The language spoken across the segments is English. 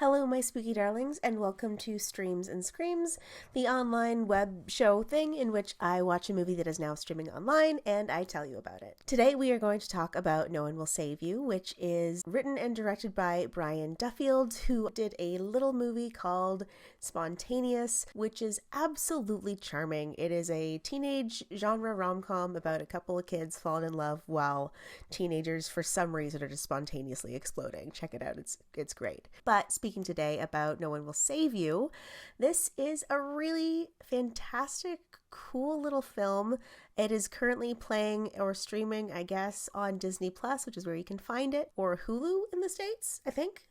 Hello, my spooky darlings, and welcome to Streams and Screams, the online web show thing in which I watch a movie that is now streaming online and I tell you about it. Today we are going to talk about No One Will Save You, which is written and directed by Brian Duffield, who did a little movie called Spontaneous, which is absolutely charming. It is a teenage genre rom-com about a couple of kids falling in love while teenagers for some reason are just spontaneously exploding. Check it out, it's great. But speaking today about No One Will Save You, this is a really fantastic, cool little film. It is currently playing or streaming, I guess, on Disney Plus, which is where you can find it, or Hulu in the States, I think, ?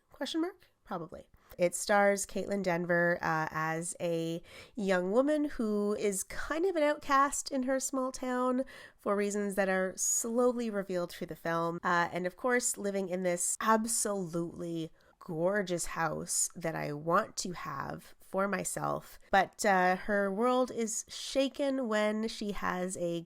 Probably. It stars Kaitlyn Denver as a young woman who is kind of an outcast in her small town for reasons that are slowly revealed through the film. And of course, living in this absolutely gorgeous house that I want to have for myself. But her world is shaken when she has a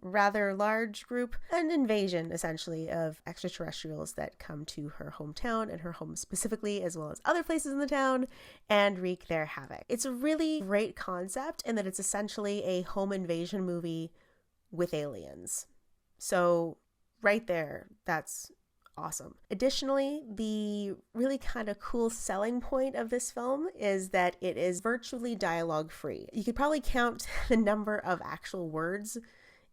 rather large group, an invasion essentially of extraterrestrials that come to her hometown and her home specifically, as well as other places in the town, and wreak their havoc. It's a really great concept in that it's essentially a home invasion movie with aliens. So right there, that's awesome. Additionally, the really kind of cool selling point of this film is that it is virtually dialogue free. You could probably count the number of actual words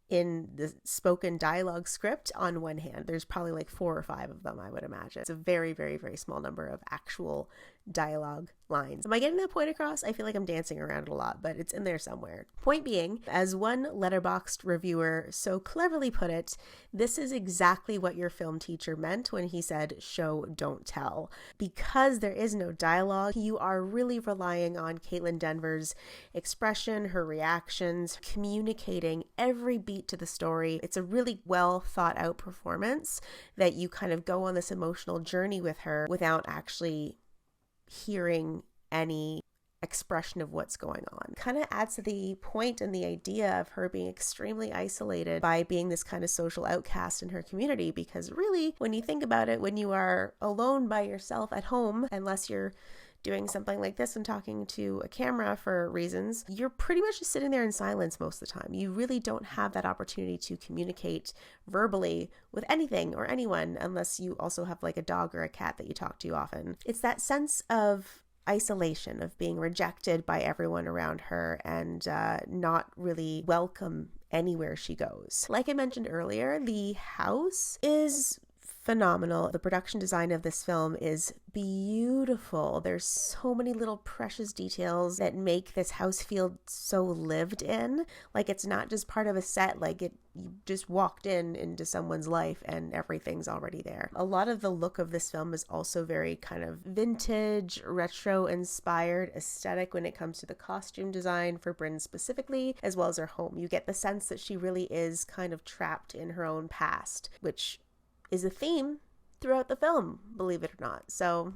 in the spoken dialogue script on one hand. There's probably like 4 or 5 of them, I would imagine. It's a very, very, very small number of actual dialogue lines. Am I getting that point across? I feel like I'm dancing around it a lot, but it's in there somewhere. Point being, as one Letterboxd reviewer so cleverly put it, this is exactly what your film teacher meant when he said, show, don't tell. Because there is no dialogue, you are really relying on Kaitlyn Denver's expression, her reactions, communicating every beat to the story. It's a really well thought out performance that you kind of go on this emotional journey with her without actually hearing any expression of what's going on. Kind of adds to the point and the idea of her being extremely isolated by being this kind of social outcast in her community, because really, when you think about it, when you are alone by yourself at home, unless you're doing something like this and talking to a camera for reasons, you're pretty much just sitting there in silence most of the time. You really don't have that opportunity to communicate verbally with anything or anyone unless you also have like a dog or a cat that you talk to often. It's that sense of isolation, of being rejected by everyone around her and not really welcome anywhere she goes. Like I mentioned earlier, the house is phenomenal. The production design of this film is beautiful. There's so many little precious details that make this house feel so lived in. Like it's not just part of a set, like you just walked into someone's life and everything's already there. A lot of the look of this film is also very kind of vintage, retro inspired aesthetic when it comes to the costume design for Brynn specifically, as well as her home. You get the sense that she really is kind of trapped in her own past, which is a theme throughout the film, believe it or not. So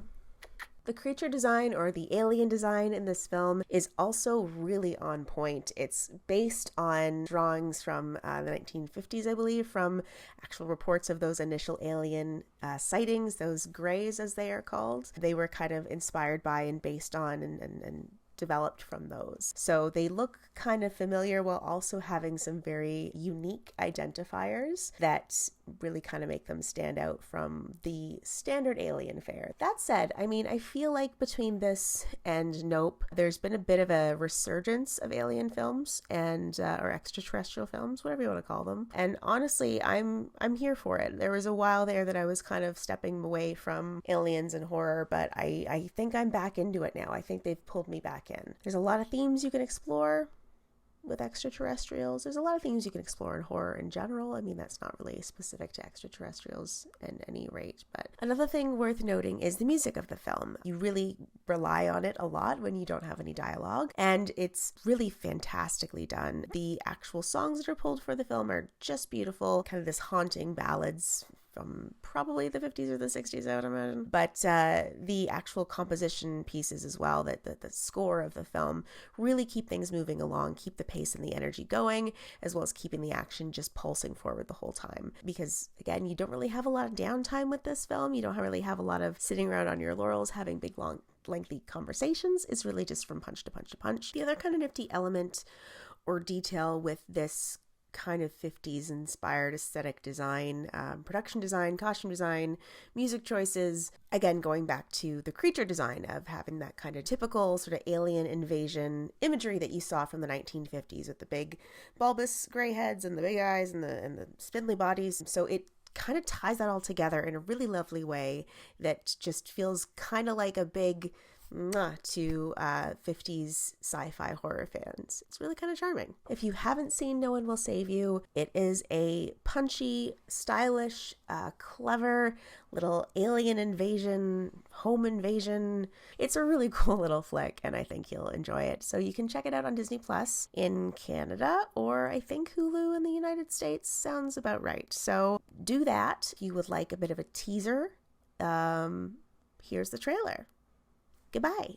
the creature design or the alien design in this film is also really on point. It's based on drawings from the 1950s, I believe, from actual reports of those initial alien sightings, those greys as they are called. They were kind of inspired by and based on and developed from those. So they look kind of familiar while also having some very unique identifiers that really kind of make them stand out from the standard alien fare. That said, I mean, I feel like between this and Nope, there's been a bit of a resurgence of alien films and or extraterrestrial films, whatever you want to call them. And honestly, I'm here for it. There was a while there that I was kind of stepping away from aliens and horror, but I think I'm back into it now. I think they've pulled me back in. There's a lot of themes you can explore with extraterrestrials. There's a lot of things you can explore in horror in general. I mean, that's not really specific to extraterrestrials at any rate. But another thing worth noting is the music of the film. You really rely on it a lot when you don't have any dialogue, and it's really fantastically done. The actual songs that are pulled for the film are just beautiful, kind of this haunting ballads from probably the 50s or the 60s, I would imagine. But the actual composition pieces as well, that the score of the film really keep things moving along, keep the pace and the energy going, as well as keeping the action just pulsing forward the whole time. Because again, you don't really have a lot of downtime with this film. You don't really have a lot of sitting around on your laurels having big, long, lengthy conversations. It's really just from punch to punch to punch. The other kind of nifty element or detail with this kind of 50s inspired aesthetic design, production design, costume design, music choices, again going back to the creature design of having that kind of typical sort of alien invasion imagery that you saw from the 1950s with the big bulbous gray heads and the big eyes and the spindly bodies. So it kind of ties that all together in a really lovely way that just feels kind of like a big to 50s sci-fi horror fans. It's really kind of charming. If you haven't seen No One Will Save You, it is a punchy, stylish, clever little alien invasion, home invasion. It's a really cool little flick, and I think you'll enjoy it. So you can check it out on Disney Plus in Canada, or I think Hulu in the United States sounds about right. So do that. If you would like a bit of a teaser, here's the trailer. Goodbye.